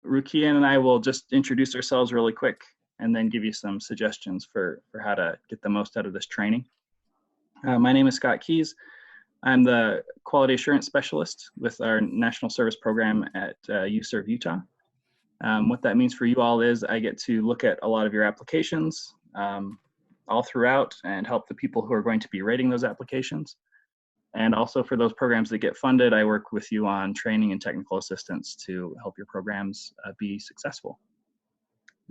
Rukia and I will just introduce ourselves really quick and then give you some suggestions for how to get the most out of this training. My name is Scott Keys. I'm the Quality Assurance Specialist with our National Service Program at UServe Utah. What that means for you all is I get to look at a lot of your applications all throughout and help the people who are going to be rating those applications. And also for those programs that get funded, I work with you on training and technical assistance to help your programs be successful.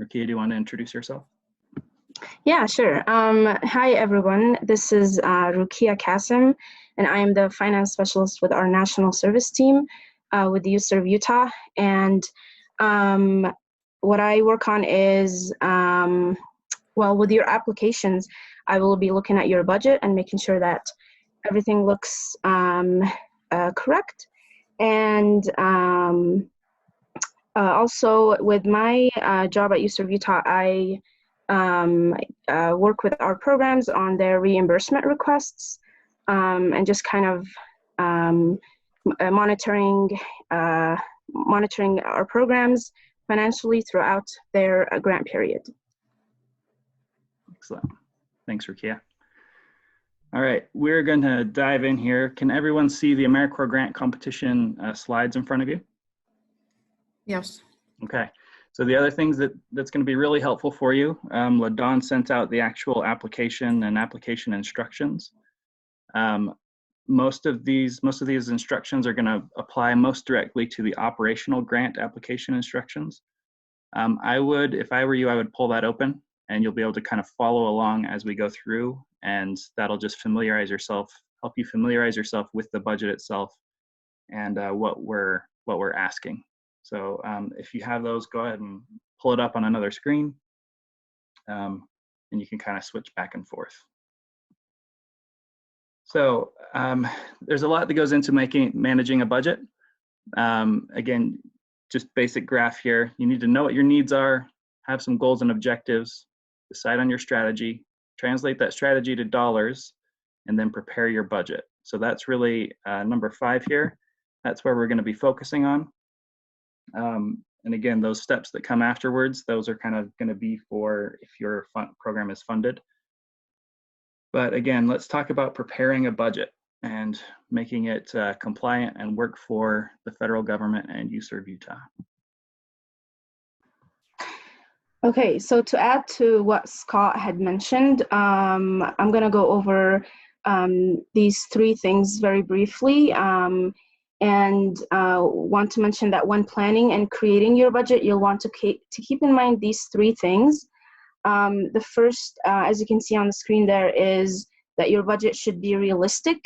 Rukia, do you want to introduce yourself? Yeah, sure. Hi, everyone. This is Rukia Kasim, and I am the finance specialist with our national service team with UServe Utah. And what I work on is, well, with your applications, I will be looking at your budget and making sure that everything looks correct. And also with my job at UServe Utah, I work with our programs on their reimbursement requests and just kind of monitoring our programs financially throughout their grant period. Excellent. Thanks, Rukia. All right, we're going to dive in here. Can everyone see the AmeriCorps grant competition slides in front of you? Yes. Okay. So the other things that's going to be really helpful for you, LaDawn sent out the actual application and application instructions. Most of these instructions are going to apply most directly to the operational grant application instructions. If I were you, I would pull that open and you'll be able to kind of follow along as we go through, and that'll just help you familiarize yourself with the budget itself and what we're asking. So if you have those, go ahead and pull it up on another screen, and you can kind of switch back and forth. So there's a lot that goes into managing a budget. Again, just basic graph here. You need to know what your needs are, have some goals and objectives, decide on your strategy, translate that strategy to dollars, and then prepare your budget. So that's really number 5 here. That's where we're going to be focusing on. And again, those steps that come afterwards, those are kind of going to be for if your program is funded. But again, let's talk about preparing a budget and making it compliant and work for the federal government and UServe Utah. Okay, so to add to what Scott had mentioned, I'm going to go over these 3 things very briefly. And want to mention that when planning and creating your budget, you'll want to keep in mind these 3 things. The first, as you can see on the screen there, is that your budget should be realistic.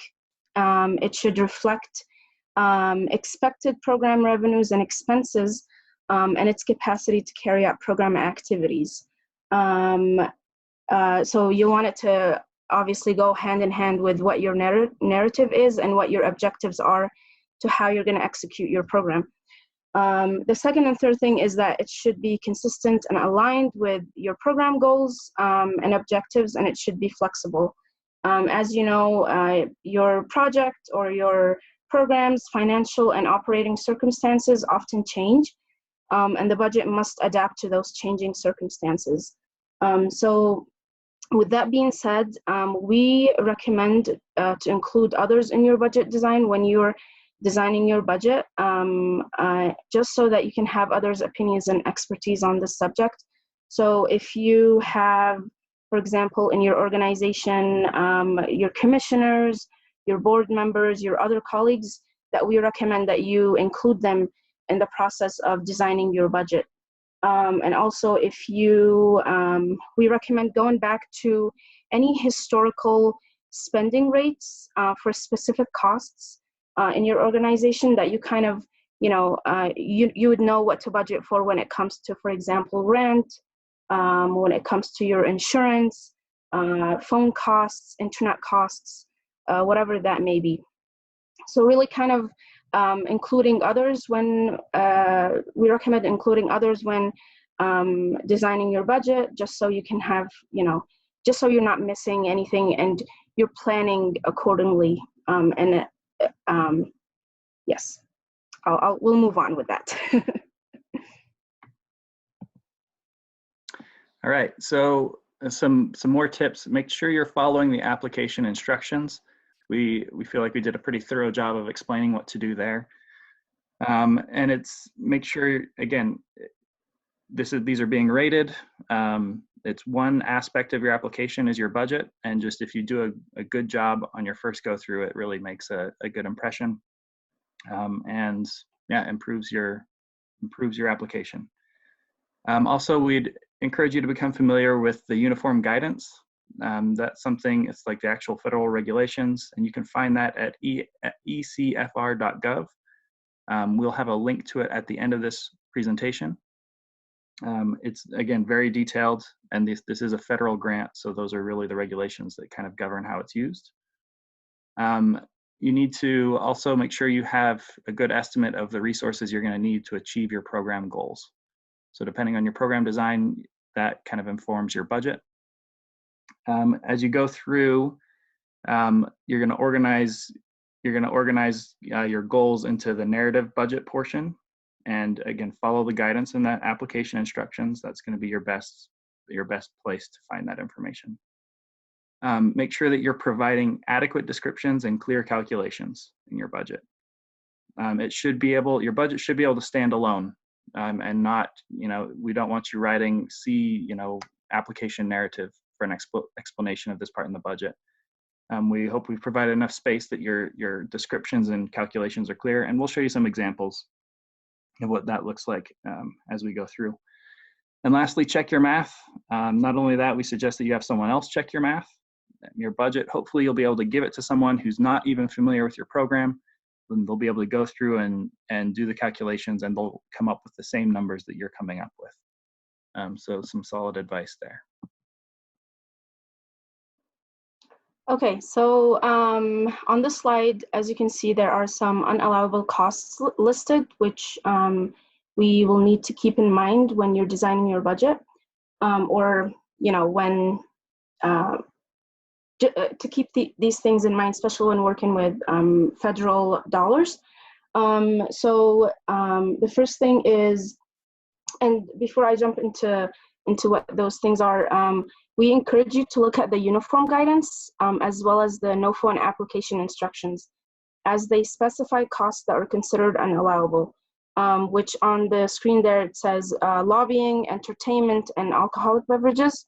It should reflect expected program revenues and expenses and its capacity to carry out program activities. So you want it to obviously go hand in hand with what your narrative is and what your objectives are to how you're going to execute your program. The second and third thing is that it should be consistent and aligned with your program goals and objectives, and it should be flexible. As you know, your project or your program's financial and operating circumstances often change, and the budget must adapt to those changing circumstances. So with that being said, we recommend to include others in your budget design when you're designing your budget, just so that you can have others' opinions and expertise on this subject. So if you have, for example, in your organization, your commissioners, your board members, your other colleagues, that we recommend that you include them in the process of designing your budget. And also if you, we recommend going back to any historical spending rates for specific costs in your organization that you kind of, you would know what to budget for when it comes to, for example, rent, when it comes to your insurance, phone costs, internet costs, whatever that may be. So really kind of including others when, we recommend including others when designing your budget, just so you can have, just so you're not missing anything and you're planning accordingly. Yes, we'll move on with that. All right, so some more tips. Make sure you're following the application instructions. We feel like we did a pretty thorough job of explaining what to do there. And it's make sure, again, these are being rated. It's one aspect of your application is your budget, and just if you do a good job on your first go through, it really makes a good impression, and yeah, improves your application. Also, we'd encourage you to become familiar with the uniform guidance. That's something, it's like the actual federal regulations, and you can find that at ecfr.gov. We'll have a link to it at the end of this presentation. It's, again, very detailed, and this is a federal grant, so those are really the regulations that kind of govern how it's used. You need to also make sure you have a good estimate of the resources you're going to need to achieve your program goals. So depending on your program design, that kind of informs your budget. As you go through, you're going to organize your goals into the narrative budget portion, and again, follow the guidance in that application instructions. That's going to be your best place to find that information. Make sure that you're providing adequate descriptions and clear calculations in your budget. Your budget should be able to stand alone, and not, we don't want you writing application narrative for an explanation of this part in the budget. We hope we've provided enough space that your descriptions and calculations are clear, and we'll show you some examples of what that looks like as we go through. And lastly, check your math. Not only that, we suggest that you have someone else check your math, your budget. Hopefully you'll be able to give it to someone who's not even familiar with your program, and they'll be able to go through and do the calculations, and they'll come up with the same numbers that you're coming up with. So some solid advice there. Okay, so on the slide, as you can see, there are some unallowable costs listed, which we will need to keep in mind when you're designing your budget, or when to keep these things in mind, especially when working with federal dollars. So the first thing is, and before I jump into what those things are, we encourage you to look at the uniform guidance as well as the no-phone application instructions, as they specify costs that are considered unallowable, which on the screen there it says lobbying, entertainment, and alcoholic beverages.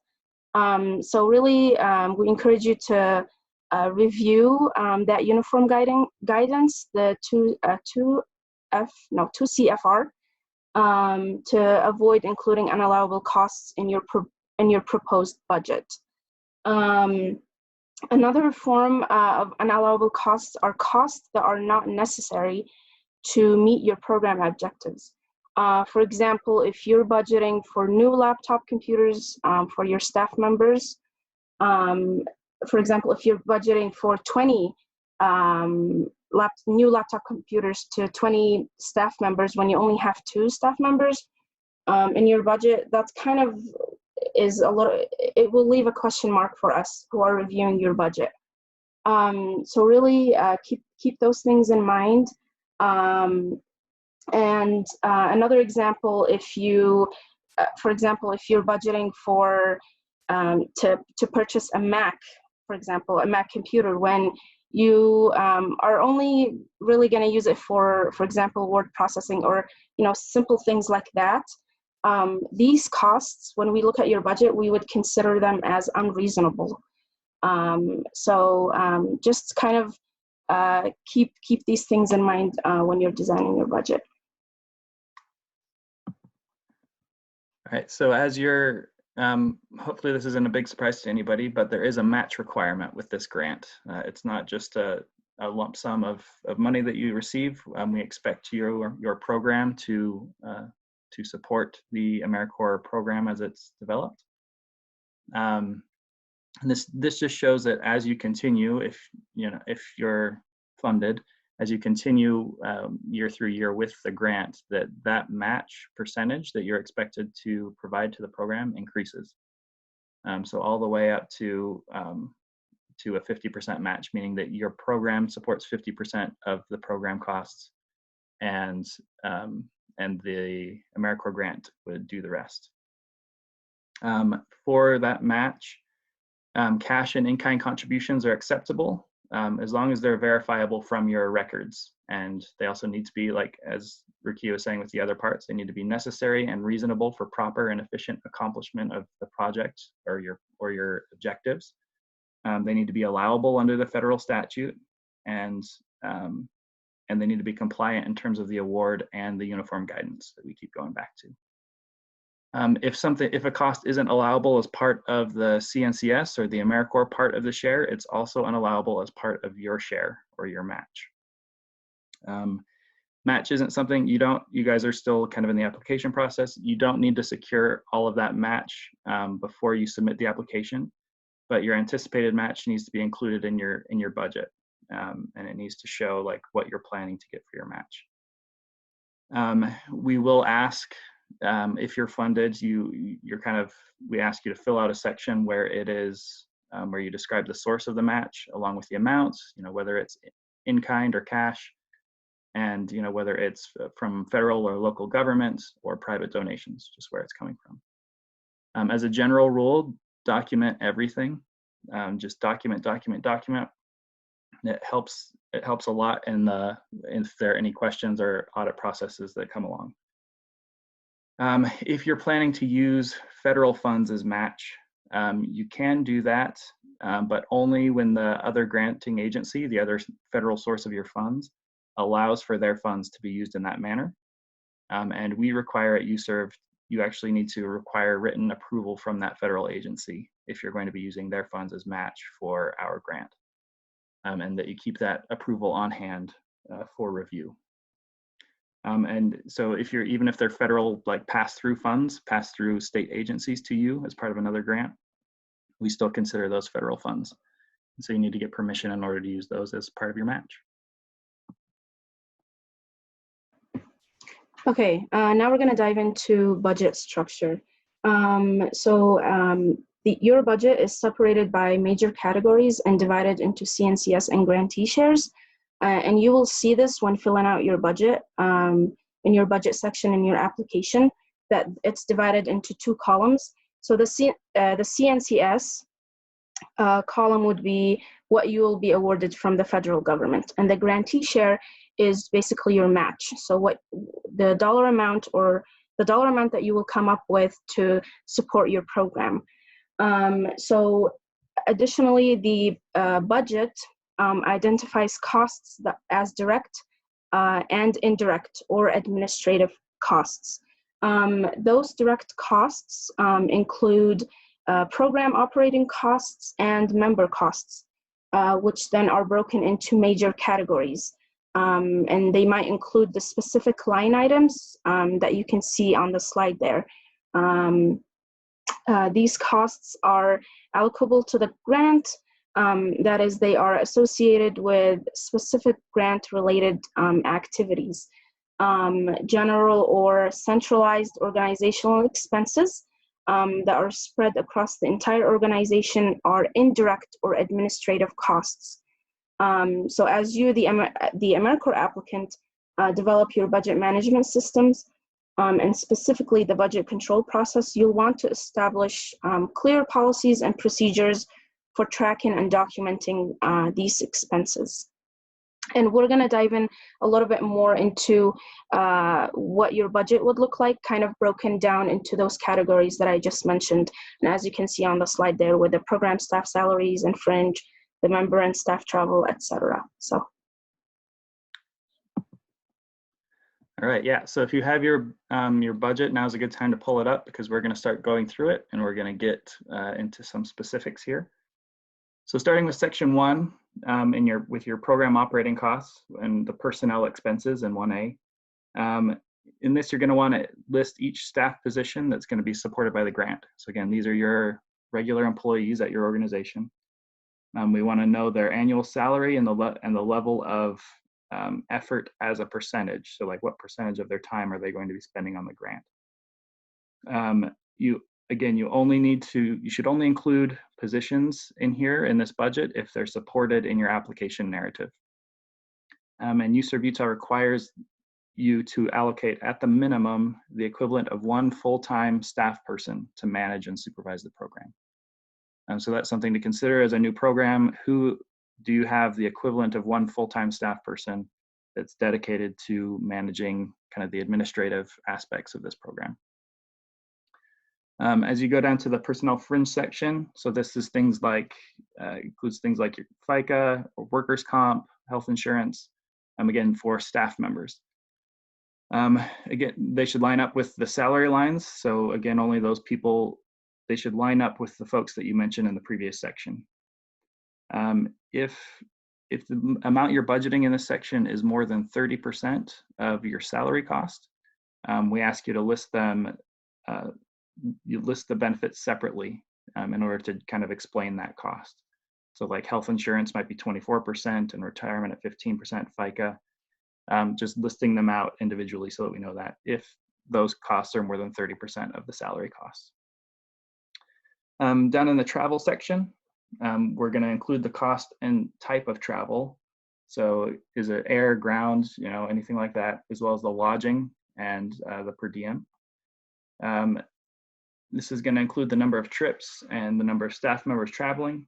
So really, we encourage you to review that uniform guidance, the 2CFR, to avoid including unallowable costs in your proposed budget. Another form of unallowable costs are costs that are not necessary to meet your program objectives. For example, if you're budgeting for new laptop computers for your staff members, for example, if you're budgeting for 20 new laptop computers to 20 staff members when you only have 2 staff members in your budget, that's kind of it will leave a question mark for us who are reviewing your budget. So really keep those things in mind. And another example, if you, for example, if you're budgeting for to purchase a Mac, for example, a Mac computer, when you are only really going to use it for example, word processing or simple things like that. These costs, when we look at your budget, we would consider them as unreasonable. So just kind of keep these things in mind when you're designing your budget. All right, so as you're, hopefully this isn't a big surprise to anybody, but there is a match requirement with this grant. It's not just a lump sum of money that you receive. We expect your program to support the AmeriCorps program as it's developed. And this just shows that as you continue, if you're funded, as you continue year through year with the grant, that match percentage that you're expected to provide to the program increases. So all the way up to a 50% match, meaning that your program supports 50% of the program costs, and the AmeriCorps grant would do the rest. For that match, cash and in-kind contributions are acceptable as long as they're verifiable from your records. And they also need to be, like as Rukia was saying with the other parts, they need to be necessary and reasonable for proper and efficient accomplishment of the project or your objectives. They need to be allowable under the federal statute, and they need to be compliant in terms of the award and the uniform guidance that we keep going back to. If a cost isn't allowable as part of the CNCS or the AmeriCorps part of the share, it's also unallowable as part of your share or your match. Match isn't something you guys are still kind of in the application process. You don't need to secure all of that match before you submit the application, but your anticipated match needs to be included in your budget, and it needs to show like what you're planning to get for your match. We will ask, if you're funded, we ask you to fill out a section where it is where you describe the source of the match along with the amounts, whether it's in kind or cash, and whether it's from federal or local government or private donations, just where it's coming from. As a general rule, document everything. Just document. It helps a lot if there are any questions or audit processes that come along. If you're planning to use federal funds as match, you can do that, but only when the other granting agency, the other federal source of your funds, allows for their funds to be used in that manner. And we require at USERV, you actually need to require written approval from that federal agency if you're going to be using their funds as match for our grant, and that you keep that approval on hand for review. And so even if they're federal, like pass-through funds, pass-through state agencies to you as part of another grant, we still consider those federal funds. And so you need to get permission in order to use those as part of your match. Okay, now we're going to dive into budget structure. Your budget is separated by major categories and divided into CNCS and grantee shares. And you will see this when filling out your budget in your budget section in your application, that it's divided into two columns. So the CNCS column would be what you will be awarded from the federal government, and the grantee share is basically your match. So what the dollar amount that you will come up with to support your program. So additionally, the budget identifies costs as direct and indirect or administrative costs. Those direct costs include program operating costs and member costs, which then are broken into major categories. And they might include the specific line items that you can see on the slide there. These costs are allocable to the grant. That is, they are associated with specific grant-related activities. General or centralized organizational expenses that are spread across the entire organization are indirect or administrative costs. So as you, the AmeriCorps applicant, develop your budget management systems, and specifically the budget control process, you'll want to establish clear policies and procedures for tracking and documenting these expenses. And we're going to dive in a little bit more into what your budget would look like, kind of broken down into those categories that I just mentioned. And as you can see on the slide there, with the program staff salaries and fringe, the member and staff travel, etc. So. All right, yeah, so if you have your budget, now's a good time to pull it up, because we're going to start going through it and we're going to get into some specifics here. So starting with section 1, with your program operating costs and the personnel expenses in 1A. In this, you're going to want to list each staff position that's going to be supported by the grant. So again, these are your regular employees at your organization. We want to know their annual salary and the level of effort as a percentage. So like, what percentage of their time are they going to be spending on the grant? You should only include positions in here in this budget if they're supported in your application narrative. And USERV Utah requires you to allocate at the minimum the equivalent of 1 full-time staff person to manage and supervise the program. So that's something to consider as a new program. Who do you have the equivalent of 1 full-time staff person that's dedicated to managing kind of the administrative aspects of this program? As you go down to the personnel fringe section, so this is things like, includes things like your FICA, or workers' comp, health insurance, again, for staff members. Again, they should line up with the salary lines. So again, only those people, they should line up with the folks that you mentioned in the previous section. If the amount you're budgeting in this section is more than 30% of your salary cost, we ask you to list them, you list the benefits separately in order to kind of explain that cost. So like health insurance might be 24% and retirement at 15% FICA, just listing them out individually so that we know that if those costs are more than 30% of the salary costs. Down in the travel section, we're going to include the cost and type of travel. So is it air, ground, anything like that, as well as the lodging and the per diem. This is going to include the number of trips and the number of staff members traveling.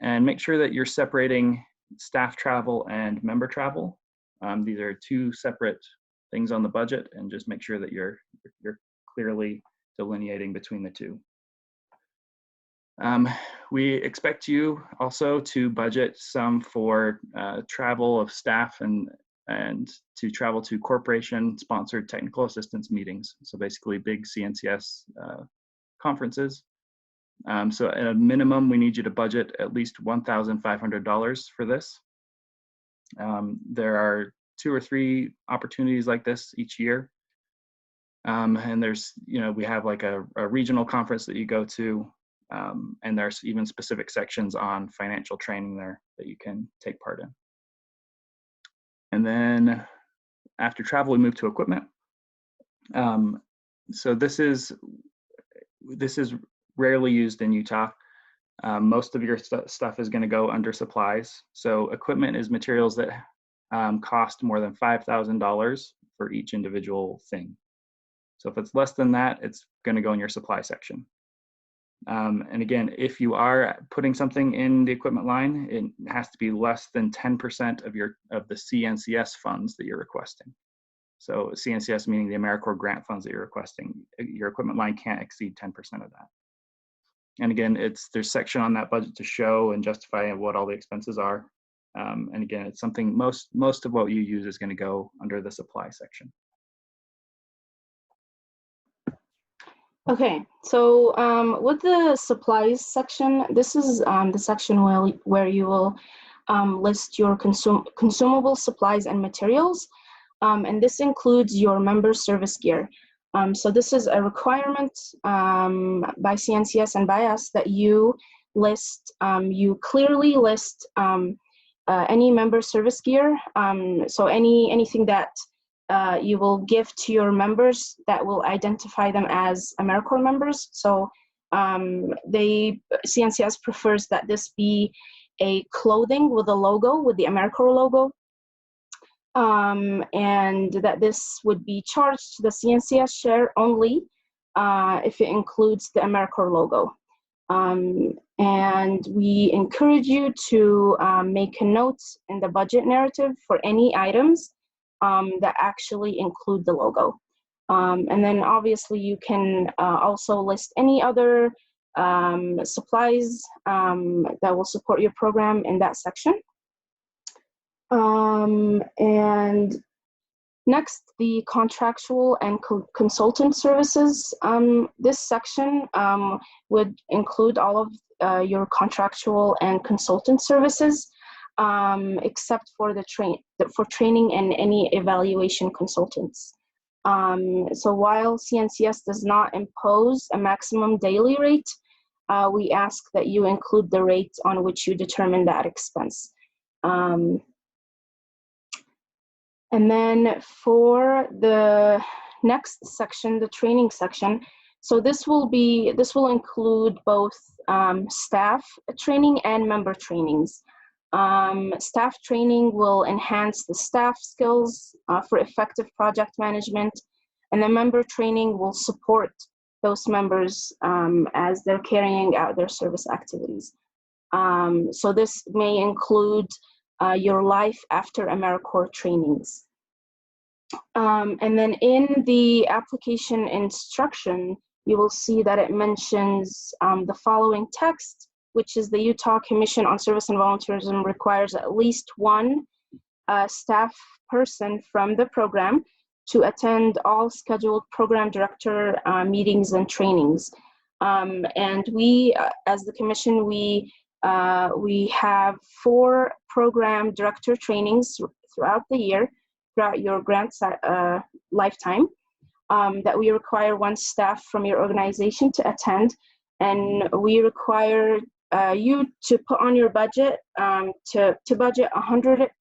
And make sure that you're separating staff travel and member travel. These are 2 separate things on the budget, and just make sure that you're clearly delineating between the 2. We expect you also to budget some for travel of staff and to travel to corporation-sponsored technical assistance meetings. So basically big CNCS conferences. So at a minimum, we need you to budget at least $1,500 for this. There are 2 or 3 opportunities like this each year. And there's, we have like a regional conference that you go to, and there's even specific sections on financial training there that you can take part in. And then after travel, we move to equipment. So this is rarely used in Utah. Most of your stuff is going to go under supplies. So equipment is materials that cost more than $5,000 for each individual thing. So if it's less than that, it's going to go in your supply section. And again, if you are putting something in the equipment line, it has to be less than 10% of the CNCS funds that you're requesting. So CNCS meaning the AmeriCorps grant funds that you're requesting. Your equipment line can't exceed 10% of that. And again, there's a section on that budget to show and justify what all the expenses are. And again, it's something most of what you use is going to go under the supply section. Okay, so with the supplies section, this is the section where you will list your consumable supplies and materials, and this includes your member service gear. So this is a requirement by CNCS and by us that you list, you clearly list any member service gear, so anything that you will give to your members that will identify them as AmeriCorps members. So CNCS prefers that this be a clothing with a logo, with the AmeriCorps logo, and that this would be charged to the CNCS share only if it includes the AmeriCorps logo. And we encourage you to make a note in the budget narrative for any items that actually include the logo. And then obviously you can also list any other supplies that will support your program in that section. And next, the contractual and consultant services. This section would include all of your contractual and consultant services, except for for training and any evaluation consultants. So while CNCS does not impose a maximum daily rate, we ask that you include the rate on which you determine that expense. And then for the next section, the training section, so this will include both staff training and member trainings. Staff training will enhance the staff skills for effective project management, and the member training will support those members as they're carrying out their service activities. So this may include your life after AmeriCorps trainings. And then in the application instruction, you will see that it mentions the following text, which is the Utah Commission on Service and Volunteerism requires at least one staff person from the program to attend all scheduled program director meetings and trainings. And we, as the Commission, we have 4 program director trainings throughout the year, throughout your grant lifetime, that we require 1 staff from your organization to attend. And we require you to put on your budget to budget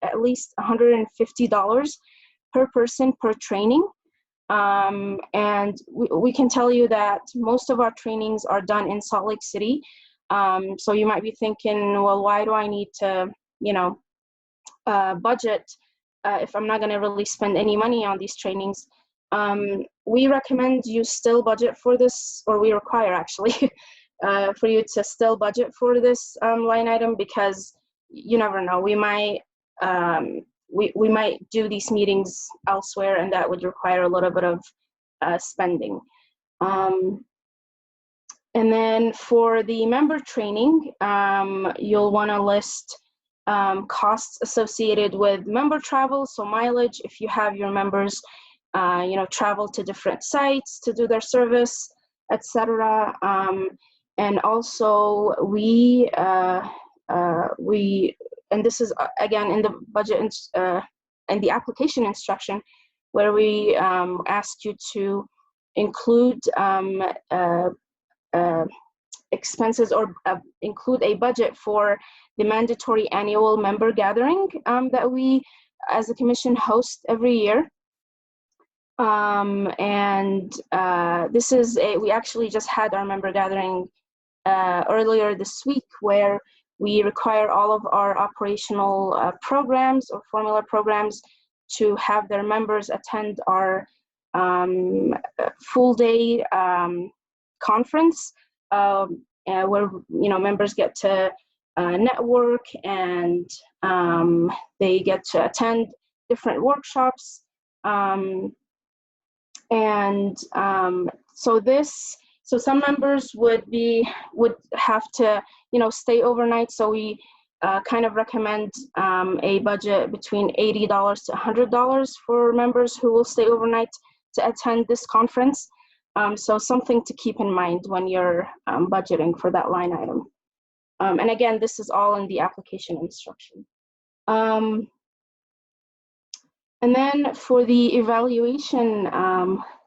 at least $150 per person per training. And we can tell you that most of our trainings are done in Salt Lake City. So you might be thinking, well, why do I need to, budget if I'm not going to really spend any money on these trainings? We recommend you still budget for this, or we require actually, for you to still budget for this line item, because you never know, we might do these meetings elsewhere, and that would require a little bit of spending. And then for the member training, you'll want to list costs associated with member travel, so mileage if you have your members travel to different sites to do their service, etc. And also we and this is again in the budget and the application instruction, where we ask you to include expenses or include a budget for the mandatory annual member gathering that we as a commission host every year. This is we actually just had our member gathering earlier this week, where we require all of our operational programs or formula programs to have their members attend our full day conference, where members get to network, and they get to attend different workshops. So some members would have to stay overnight, so we kind of recommend a budget between $80 to $100 for members who will stay overnight to attend this conference. So something to keep in mind when you're budgeting for that line item. And again, this is all in the application instruction. And then for the evaluation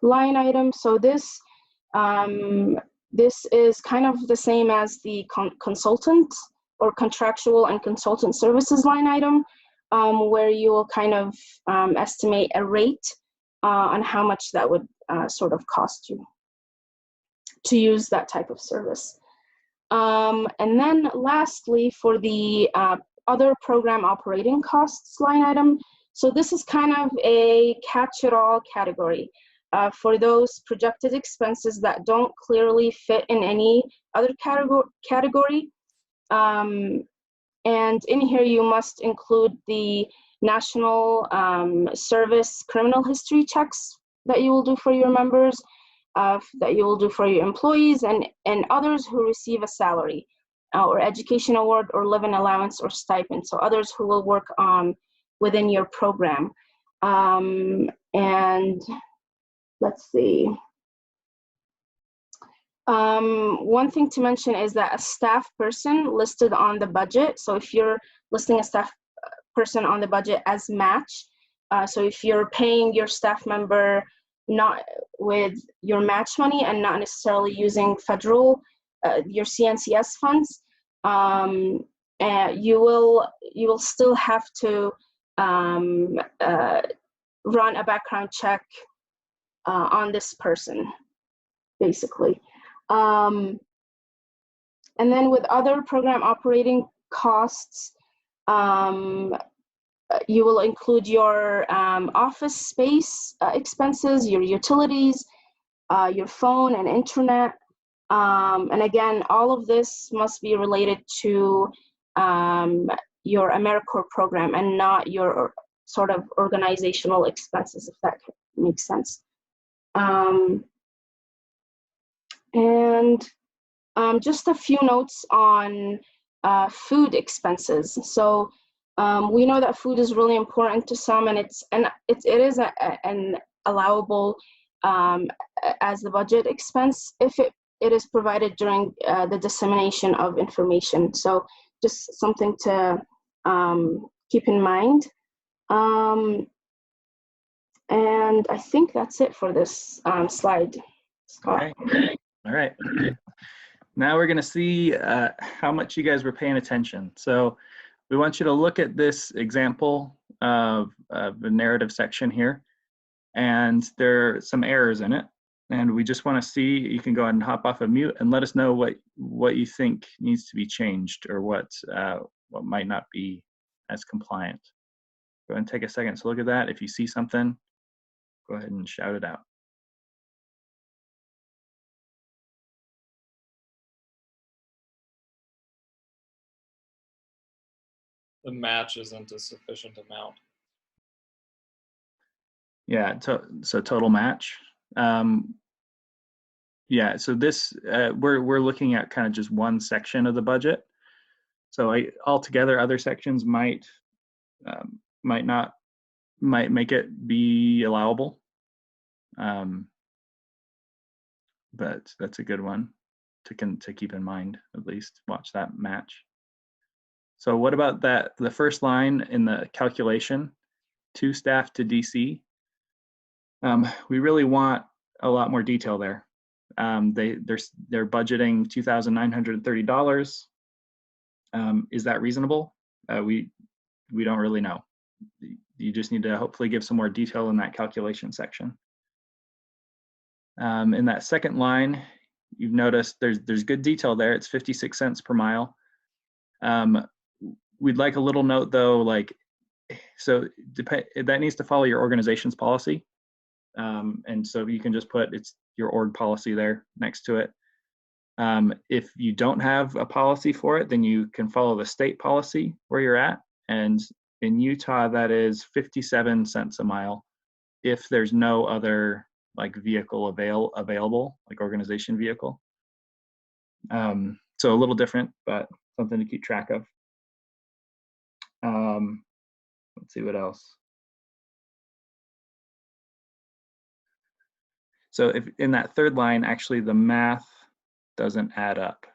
line item, so this is kind of the same as the consultant or contractual and consultant services line item, where you will kind of estimate a rate on how much that would sort of cost you to use that type of service. And then lastly, for the other program operating costs line item, so this is kind of a catch-it-all category for those projected expenses that don't clearly fit in any other category. And in here, you must include the national service criminal history checks that you will do for your members, that you will do for your employees, and others who receive a salary or education award or living allowance or stipend. So others who will work within your program. And let's see. One thing to mention is that a staff person listed on the budget, so if you're listing a staff person on the budget as match, so if you're paying your staff member not with your match money and not necessarily using federal, your CNCS funds, you will still have to run a background check on this person, basically. And then with other program operating costs, You will include your office space expenses, your utilities, your phone and internet. And again, all of this must be related to your AmeriCorps program and not your sort of organizational expenses, if that makes sense. And just a few notes on food expenses. So we know that food is really important to some, and it is an allowable as the budget expense if it is provided during the dissemination of information. So just something to keep in mind. And I think that's it for this slide, Scott. Okay. All right. Now we're going to see how much you guys were paying attention. So we want you to look at this example of the narrative section here, and there are some errors in it. And we just want to see, you can go ahead and hop off of mute and let us know what you think needs to be changed or what might not be as compliant. Go ahead and take a second to look at that. If you see something, go ahead and shout it out. The match isn't a sufficient amount. Yeah, so total match. Yeah, so this we're looking at kind of just one section of the budget. So altogether, other sections might make it be allowable. But that's a good one to keep in mind, at least watch that match. So what about the first line in the calculation, to staff to DC? We really want a lot more detail there. They're budgeting $2,930. Is that reasonable? We don't really know. You just need to hopefully give some more detail in that calculation section. In that second line, you've noticed there's good detail there. It's 56 cents per mile. We'd like a little note though, like, so that needs to follow your organization's policy. And so you can just put it's your org policy there next to it. If you don't have a policy for it, then you can follow the state policy where you're at. And in Utah, that is 57 cents a mile if there's no other like vehicle available, like organization vehicle. So a little different, but something to keep track of. Let's see what else. So if in that third line, actually the math doesn't add up.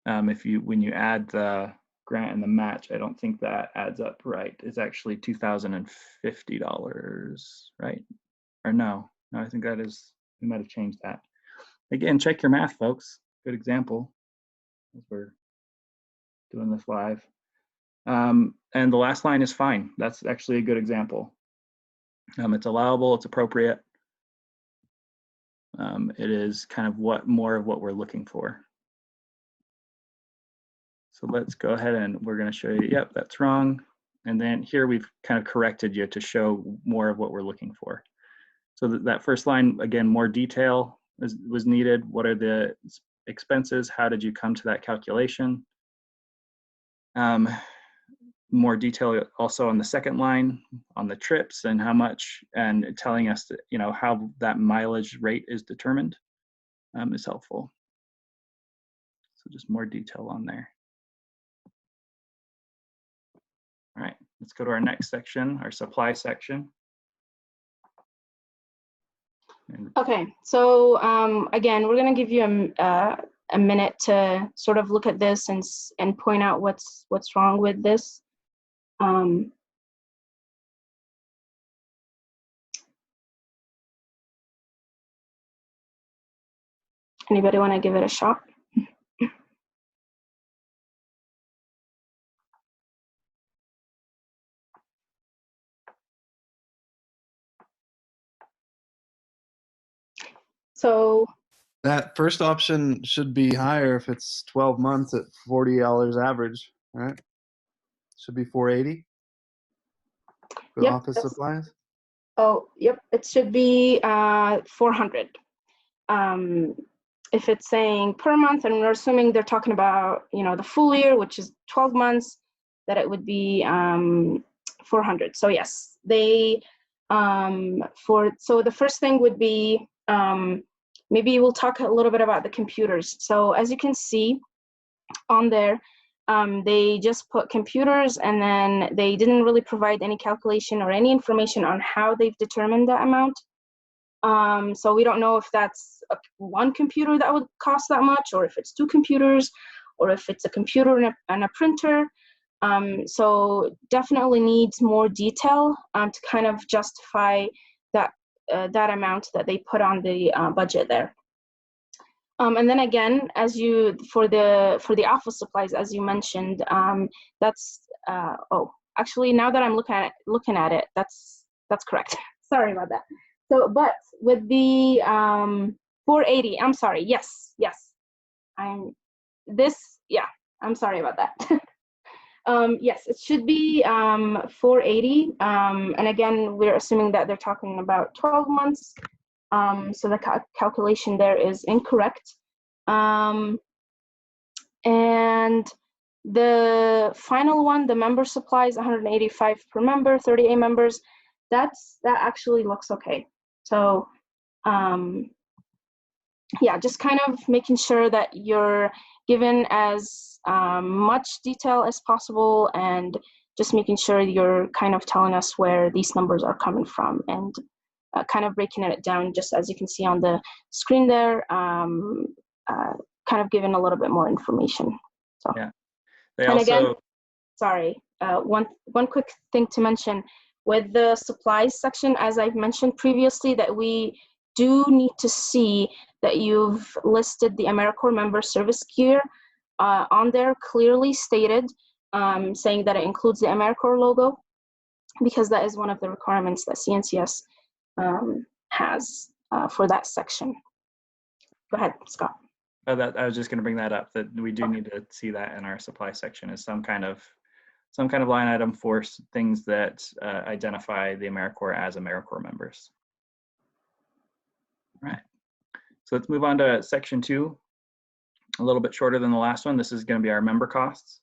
When you add the grant and the match, I don't think that adds up right. It's actually $2,050, right? Or no, I think that is, we might have changed that. Again, check your math, folks. Good example as we're doing this live. And the last line is fine. That's actually a good example. It's allowable, it's appropriate. It is kind of more of what we're looking for. So let's go ahead and we're going to show you, yep, that's wrong. And then here we've kind of corrected you to show more of what we're looking for. So that first line, again, more detail was needed. What are the expenses? How did you come to that calculation? More detail also on the second line on the trips and how much, and telling us that, how that mileage rate is determined is helpful. So just more detail on there. All right, let's go to our next section, our supply section. Okay, so again, we're going to give you a minute to sort of look at this and point out what's wrong with this. Anybody want to give it a shot? So that first option should be higher if it's 12 months at $40 average, right? Should be 480 for Yep, office that's- supplies. Oh, yep, it should be 400. If it's saying per month, and we're assuming they're talking about, the full year, which is 12 months, that it would be 400. So yes, they so the first thing would be maybe we'll talk a little bit about the computers. So as you can see on there, they just put computers, and then they didn't really provide any calculation or any information on how they've determined that amount. So we don't know if that's one computer that would cost that much, or if it's two computers, or if it's a computer and a printer. So definitely needs more detail to kind of justify that that amount that they put on the budget there. And then again, as you for the office supplies, as you mentioned, that's oh, actually, now that I'm looking at it, that's correct. Sorry about that. So, but with the 480, I'm sorry. Yes. I'm sorry about that. Yes, it should be 480. And again, we're assuming that they're talking about 12 months. So the calculation there is incorrect. And the final one, the member supplies, 185 per member, 38 members, that actually looks okay. So yeah, just kind of making sure that you're given as much detail as possible, and just making sure you're kind of telling us where these numbers are coming from, and kind of breaking it down, just as you can see on the screen there, kind of giving a little bit more information. So Yeah. They and also, again, sorry, one quick thing to mention with the supplies section, as I've mentioned previously, that we do need to see that you've listed the AmeriCorps member service gear on there, clearly stated, saying that it includes the AmeriCorps logo, because that is one of the requirements that CNCS has for that section. Go ahead, Scott. I was just going to bring that up, that we do need to see that in our supply section as some kind of line item for things that identify the AmeriCorps as AmeriCorps members. All right. So let's move on to section 2, a little bit shorter than the last one. This is going to be our member costs.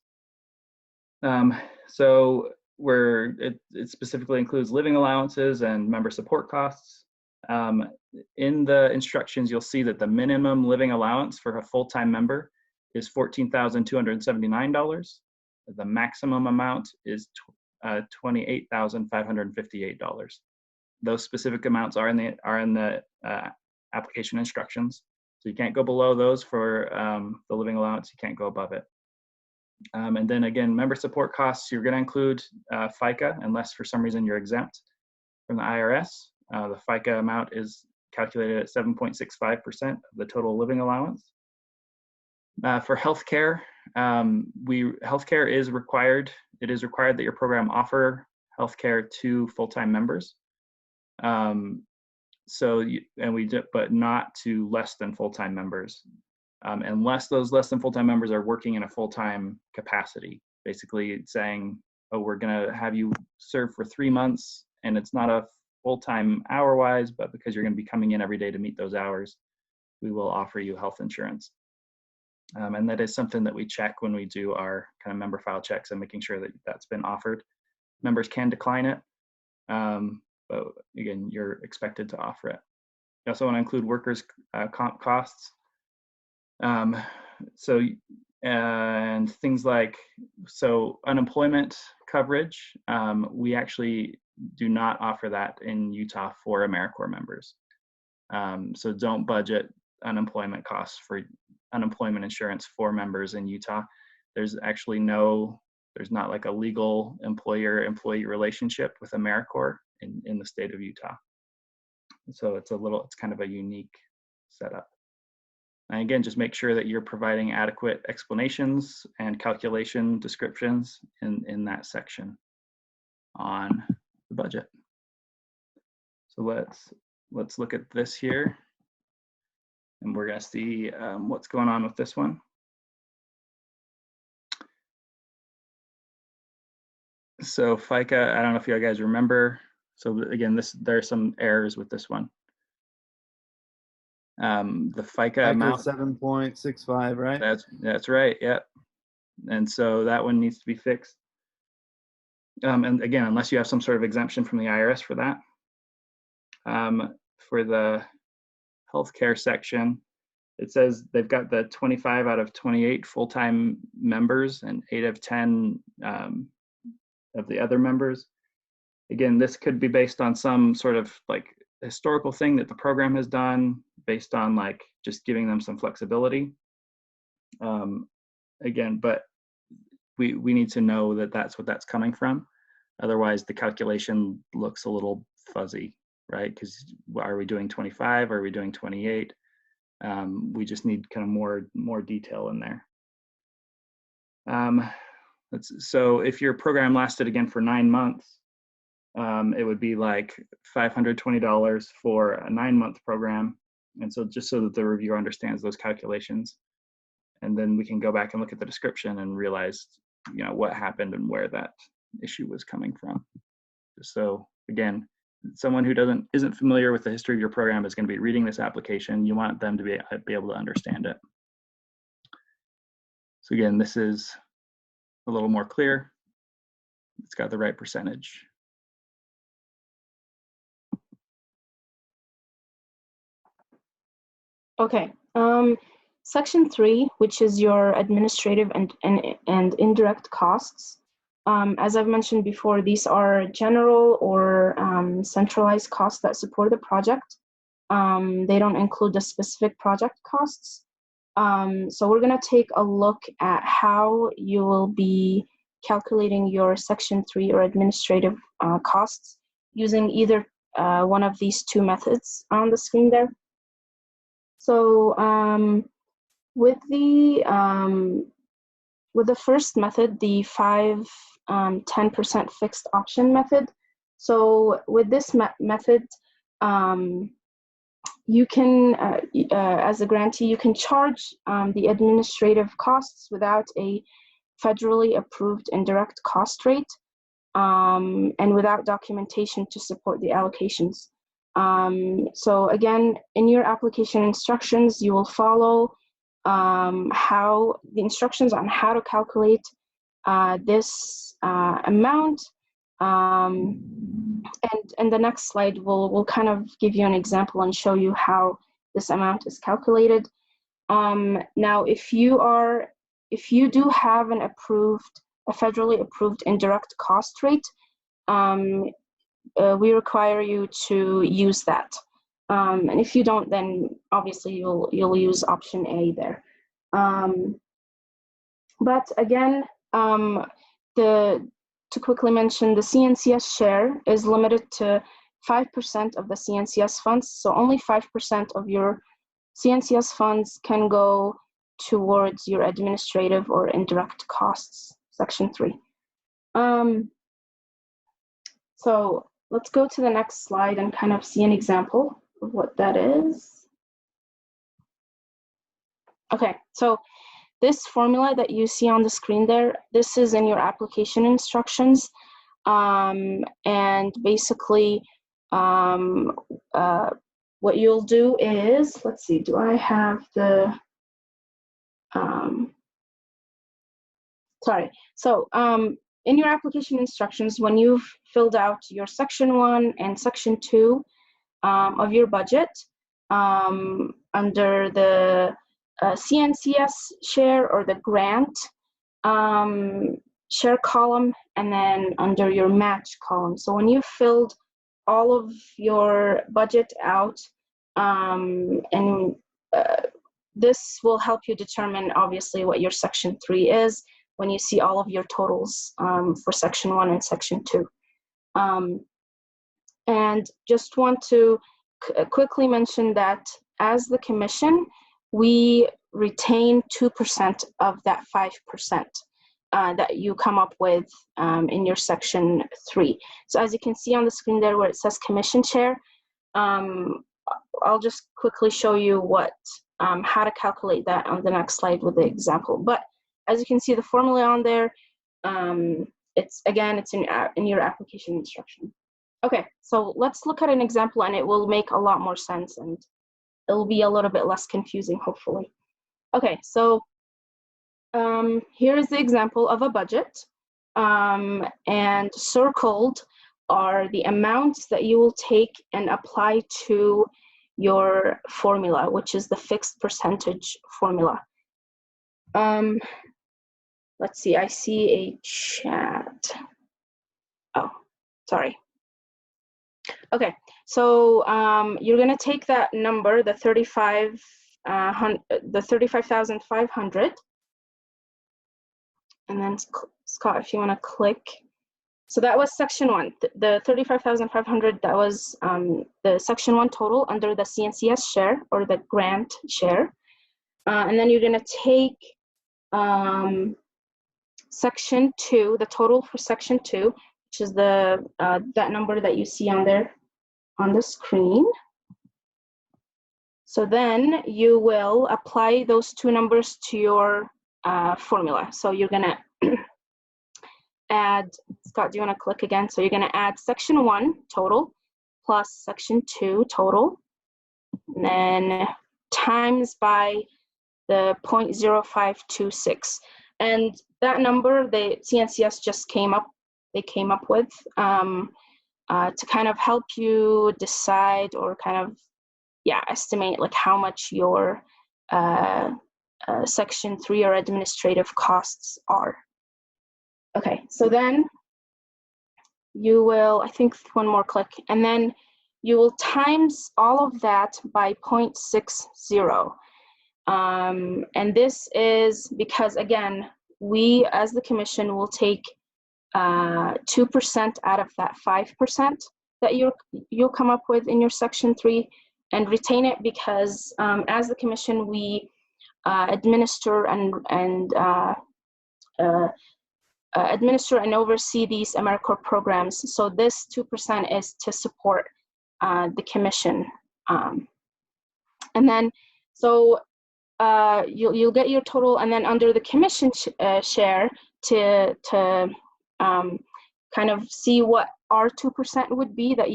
So it specifically includes living allowances and member support costs. In the instructions, you'll see that the minimum living allowance for a full-time member is $14,279. The maximum amount is $28,558. Those specific amounts are in the application instructions. So you can't go below those for the living allowance. You can't go above it. And then again, member support costs, you're going to include FICA, unless for some reason you're exempt from the IRS. The FICA amount is calculated at 7.65% of the total living allowance. For healthcare, healthcare is required. It is required that your program offer healthcare to full-time members. But not to less than full-time members, unless those less than full-time members are working in a full-time capacity. Basically, it's saying, oh, we're going to have you serve for 3 months, and it's not a full-time hour-wise, but because you're going to be coming in every day to meet those hours, we will offer you health insurance. And that is something that we check when we do our kind of member file checks and making sure that that's been offered. Members can decline it, but again, you're expected to offer it. You also want to include workers' comp costs. And things like, unemployment coverage, we actually do not offer that in Utah for AmeriCorps members. So don't budget unemployment costs for unemployment insurance for members in Utah. There's actually there's not like a legal employer-employee relationship with AmeriCorps in the state of Utah. So it's kind of a unique setup. And again, just make sure that you're providing adequate explanations and calculation descriptions in that section on the budget. So let's look at this here, and we're going to see what's going on with this one. So FICA, I don't know if you guys remember. So again, there are some errors with this one. The FICA amount. 7.65, right? That's right. Yep. And so that one needs to be fixed. And again, unless you have some sort of exemption from the IRS for that. For the healthcare section, it says they've got the 25 out of 28 full-time members and 8 of 10 of the other members. Again, this could be based on some sort of like historical thing that the program has done, based on like just giving them some flexibility. Again, but we need to know that that's what that's coming from. Otherwise, the calculation looks a little fuzzy, right? Because are we doing 25? Are we doing 28? We just need kind of more detail in there. So if your program lasted again for 9 months, it would be like $520 for a 9-month program. And so just so that the reviewer understands those calculations, and then we can go back and look at the description and realize, you know, what happened and where that issue was coming from. So again, someone who isn't familiar with the history of your program is going to be reading this application. You want them to be able to understand it. So again, this is a little more clear. It's got the right percentage. Okay. Section 3, which is your administrative and indirect costs. As I've mentioned before, these are general or centralized costs that support the project. They don't include the specific project costs. So we're going to take a look at how you will be calculating your Section 3 or administrative costs using either one of these two methods on the screen there. So with the first method, the 10% fixed option method. So with this method, you can, as a grantee, you can charge the administrative costs without a federally approved indirect cost rate and without documentation to support the allocations. So again, in your application instructions, you will follow how the instructions on how to calculate this amount. And the next slide will kind of give you an example and show you how this amount is calculated. Now, if you do have a federally approved indirect cost rate, we require you to use that. And if you don't, then obviously you'll use option A there. But again, to quickly mention, the CNCS share is limited to 5% of the CNCS funds. So only 5% of your CNCS funds can go towards your administrative or indirect costs, Section 3. So let's go to the next slide and kind of see an example of what that is. Okay, so this formula that you see on the screen there, this is in your application instructions. And basically, what you'll do is, let's see, do I have the, sorry. So in your application instructions, when you've filled out your Section 1 and Section 2 of your budget, under the CNCS share or the grant share column, and then under your match column. So when you filled all of your budget out, this will help you determine obviously what your Section 3 is when you see all of your totals for Section 1 and Section 2. And just want to quickly mention that as the commission, we retain 2% of that 5% that you come up with in your Section 3. So as you can see on the screen there where it says commission share, I'll just quickly show you how to calculate that on the next slide with the example. But as you can see, the formula on there, it's in your application instruction. Okay, so let's look at an example, and it will make a lot more sense, and it'll be a little bit less confusing, hopefully. Okay, so here's the example of a budget, and circled are the amounts that you will take and apply to your formula, which is the fixed percentage formula. Let's see, I see a chat. Oh, sorry. Okay, so you're gonna take that number, the 35,500, and then Scott, if you wanna click. So that was section 1, the 35,500, that was the section 1 total under the CNCS share or the grant share. And then you're gonna take section 2, the total for section 2, which is the that number that you see on there on the screen. So then you will apply those two numbers to your formula. So you're gonna add, Scott, do you wanna click again? So you're gonna add section 1 total plus section 2 total, and then times by the 0.0526. And that number, the CNCS just came up with to kind of help you decide or kind of, estimate like how much your section 3 or administrative costs are. Okay, so then you will, I think one more click, and then you will times all of that by 0.60. And this is because, again, we as the commission will take 2% out of that 5% that you'll come up with in your section 3 and retain it, because as the commission we administer and oversee these AmeriCorps programs. So this 2% is to support the commission. And then, so you'll get your total, and then under the commission share to kind of see what our 2% would be that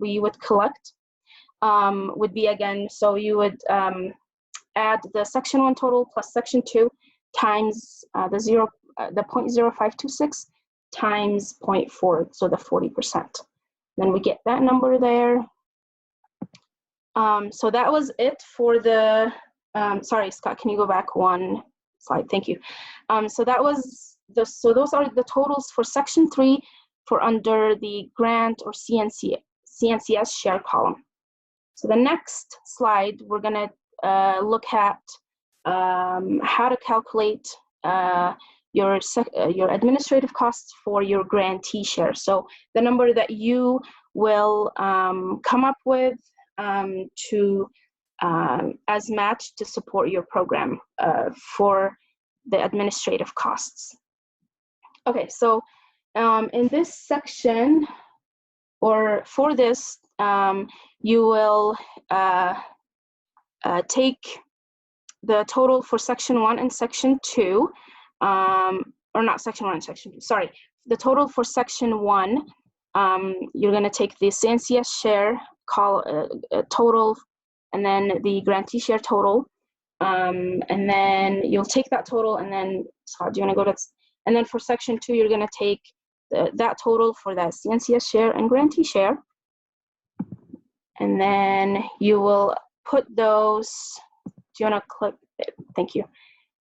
we would collect, would be, again, so you would add the section 1 total plus section 2 times the 0.0526 times 0.4, so the 40%. Then we get that number there. So that was it for the, sorry, Scott, can you go back one slide? Thank you. So that was so those are the totals for section 3 for under the grant or CNCS share column. So the next slide, we're gonna look at how to calculate your administrative costs for your grantee share. So the number that you will come up with to as match to support your program for the administrative costs. Okay, so in this section, or for this, you will take the total for section 1 and section 2, or not section 1 and section 2, sorry. The total for section 1, you're gonna take the CNCS share total, and then the grantee share total, and then you'll take that total, and then, so do you wanna go to, and then for section 2, you're gonna take that total for that CNCS share and grantee share, and then you will put those, do you wanna click, thank you.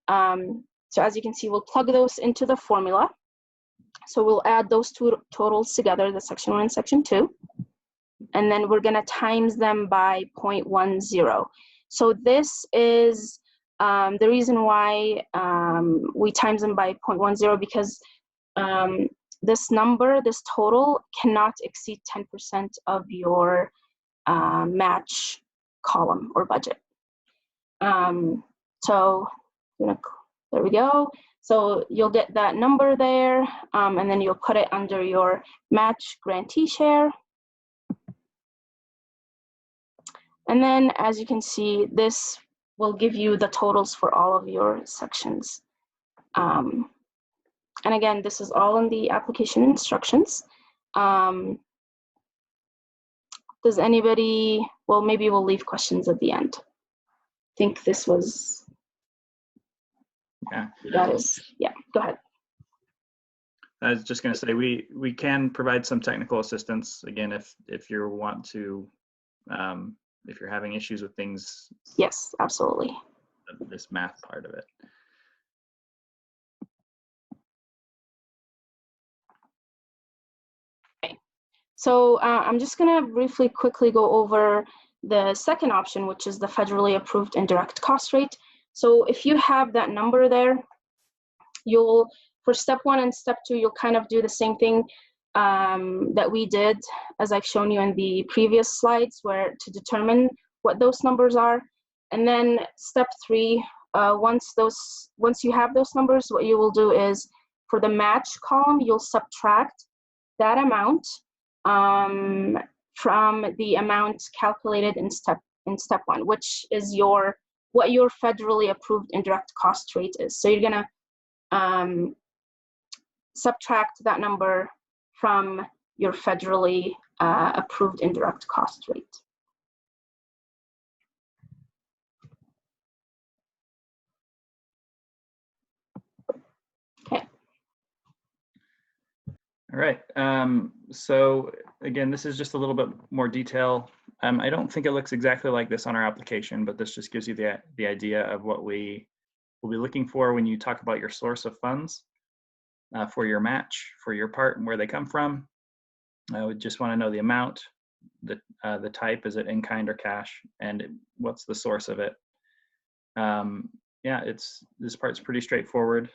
So as you can see, we'll plug those into the formula. So we'll add those two totals together, the section 1 and section 2, and then we're gonna times them by 0.10. So this is the reason why we times them by 0.10, because this number, this total, cannot exceed 10% of your match column or budget. So there we go. So you'll get that number there, and then you'll put it under your match grantee share. And then, as you can see, this will give you the totals for all of your sections. And again, this is all in the application instructions. Does anybody, well, maybe we'll leave questions at the end. I think this was, Yeah. that is, yeah, go ahead. I was just going to say we can provide some technical assistance again if you want to if you're having issues with things. Yes, absolutely. This math part of it. Okay, so I'm just going to briefly quickly go over the second option, which is the federally approved indirect cost rate. So if you have that number there, you'll, for step 1 and step 2, you'll kind of do the same thing that we did, as I've shown you in the previous slides, where to determine what those numbers are. And then step 3, once you have those numbers, what you will do is for the match column, you'll subtract that amount from the amount calculated in step 1, which is what your federally approved indirect cost rate is. So you're gonna subtract that number from your federally approved indirect cost rate. Okay. All right. So again, this is just a little bit more detail. I don't think it looks exactly like this on our application, but this just gives you the idea of what we will be looking for when you talk about your source of funds for your match, for your part, and where they come from. I would just want to know the amount, the type, is it in kind or cash, and what's the source of it. Yeah, this part's pretty straightforward,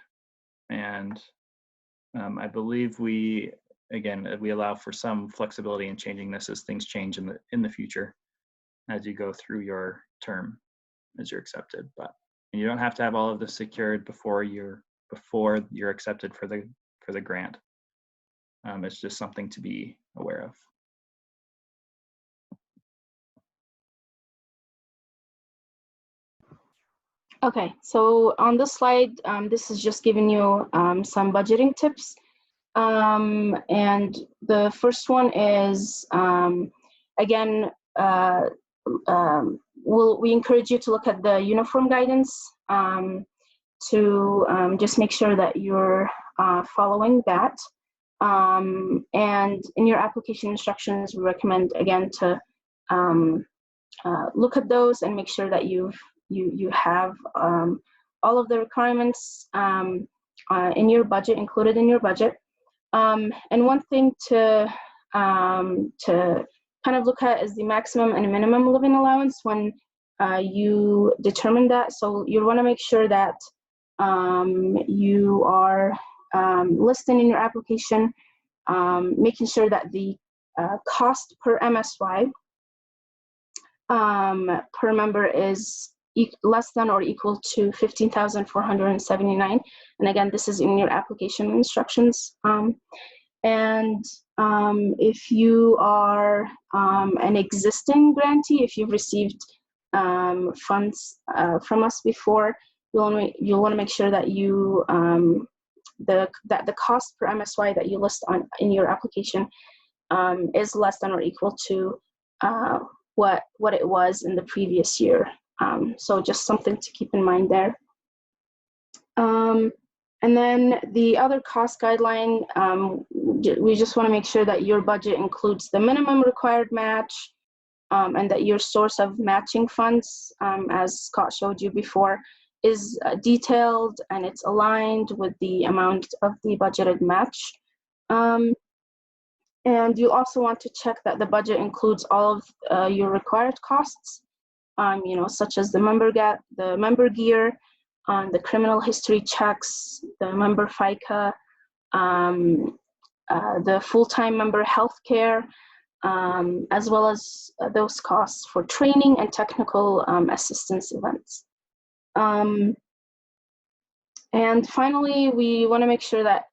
and I believe we allow for some flexibility in changing this as things change in the future as you go through your term as you're accepted. But you don't have to have all of this secured before you're accepted for the grant. It's just something to be aware of. Okay, so on this slide, this is just giving you some budgeting tips. And the first one is, again, we encourage you to look at the uniform guidance to just make sure that you're following that. And in your application instructions, we recommend, again, to look at those and make sure that you have all of the requirements in your budget, included in your budget. And one thing to kind of look at is the maximum and minimum living allowance when you determine that. So you want to make sure that you are listing in your application, making sure that the cost per MSY per member is less than or equal to 15,479. And again, this is in your application instructions. And if you are an existing grantee, if you've received funds from us before, you'll want to make sure that you that the cost per MSY that you list in your application is less than or equal to what it was in the previous year. So just something to keep in mind there. And then the other cost guideline, we just want to make sure that your budget includes the minimum required match, and that your source of matching funds, as Scott showed you before, is detailed and it's aligned with the amount of the budgeted match. And you also want to check that the budget includes all of your required costs, such as the member gear, the criminal history checks, the member FICA, the full-time member healthcare, as well as those costs for training and technical assistance events. And finally, we want to make sure that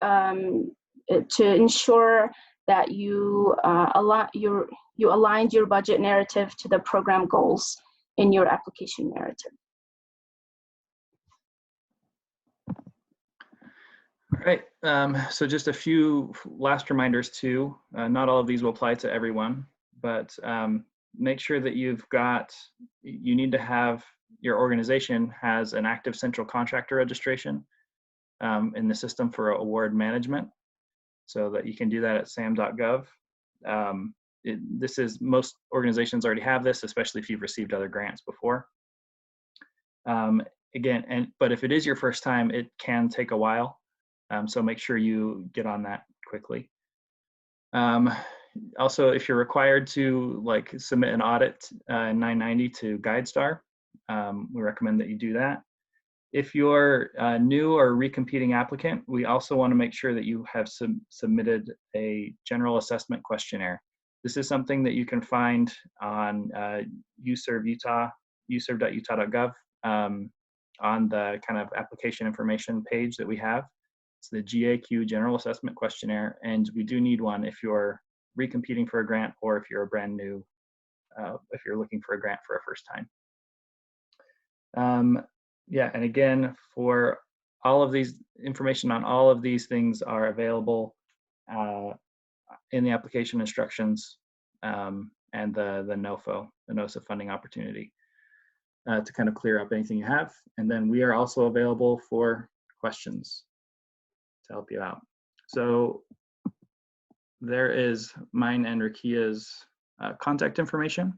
to ensure that you aligned your budget narrative to the program goals in your application narrative. All right, so just a few last reminders too. Not all of these will apply to everyone, but make sure that you need to have, your organization has an active central contractor registration in the system for award management, so that you can do that at sam.gov. Most organizations already have this, especially if you've received other grants before. But if it is your first time, it can take a while. So make sure you get on that quickly. Also, if you're required to submit an audit in 990 to GuideStar, we recommend that you do that. If you're a new or recompeting applicant, we also want to make sure that you have submitted a general assessment questionnaire. This is something that you can find on userv.utah.gov on the kind of application information page that we have. It's the GAQ General Assessment Questionnaire, and we do need one if you're recompeting for a grant or if you're a brand new, if you're looking for a grant for a first time. Yeah, and again, for all of these, information on all of these things are available in the application instructions and the NOFO, the Notice of Funding Opportunity, to kind of clear up anything you have. And then we are also available for questions to help you out. So there is mine and Rakia's contact information.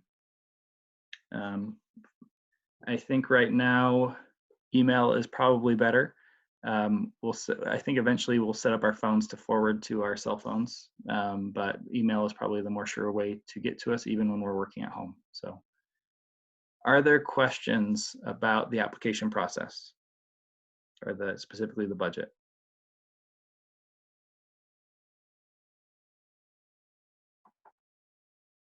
I think right now email is probably better. I think eventually we'll set up our phones to forward to our cell phones, but email is probably the more sure way to get to us, even when we're working at home. So, are there questions about the application process, or specifically the budget?